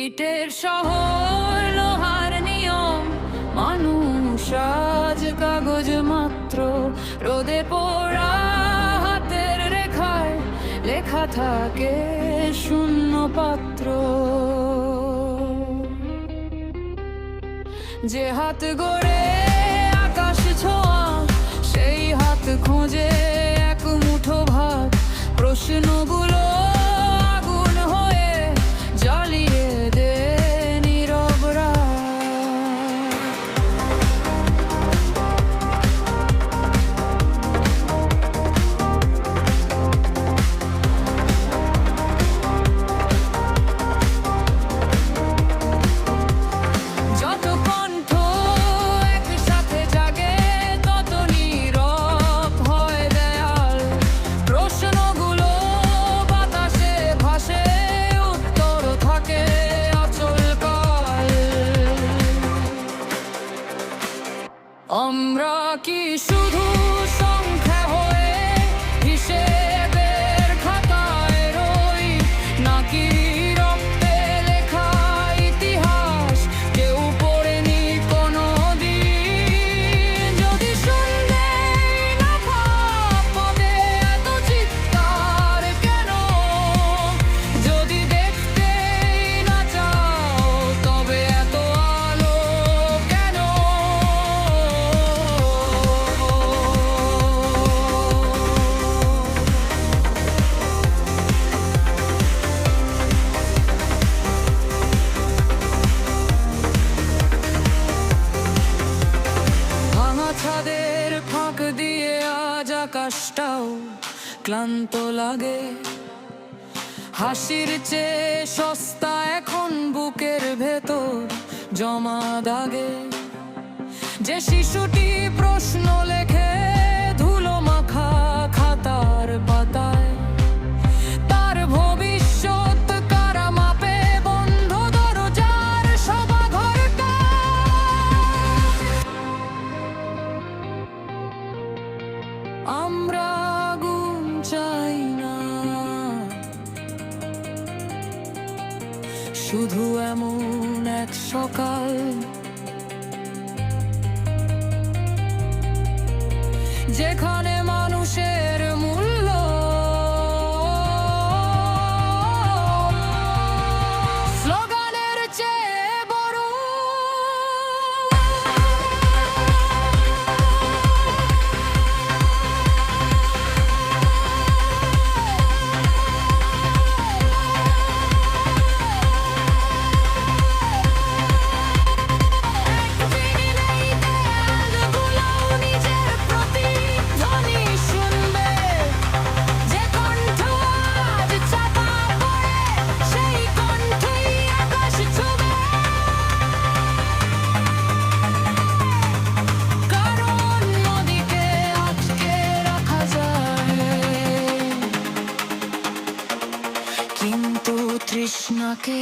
ইটের শহর, লোহার নিয়ম, মানুষ আজ কাগজ মাত্র। রোদে পোড়া হাতের রেখায় লেখা থাকে শূন্য পাত্র। যে হাত গড়ে আকাশ ছোঁয়া, সেই হাত খোঁজে এক মুঠো ভাত। প্রশ্নগুলো আগুন হয়ে জ্বালিয়ে দে নীরব রাত। যত কণ্ঠ একসাথে জাগে, তত নীরব হয় দেয়াল। প্রশ্নগুলো বাতাসে ভাসে, উত্তর থাকে অচল কাল। আমরা কি শুধু সংখ্যা হয়ে হিসেবের খাতায় রই, নাকি রক্তে লেখা ইতিহাস কেউ পড়েনি কোনোদিন? যদি শুনতে না পাবে এত চিৎকার কেন? যদি দেখতে না চাও তবে এত আলো কেন? ভাঙা ছাদের ফাঁক দিয়ে আজ আকাশটাও ক্লান্ত লাগে। হাসির চেয়ে সস্তা এখন বুকের ভেতর জমা দাগে। যে শিশুটি প্রশ্ন লেখে ধুলো মাখা খাতার পাতায়, তার ভবিষ্যৎ কারা মাপে বন্ধ দরজার সভাঘরটা? আমরা আগুন চাই না, শুধু এমন এক সকাল যেখানে মানুষের মূল্য স্লোগানের চেয়ে বড়। কিন্তু তৃষ্ণাকে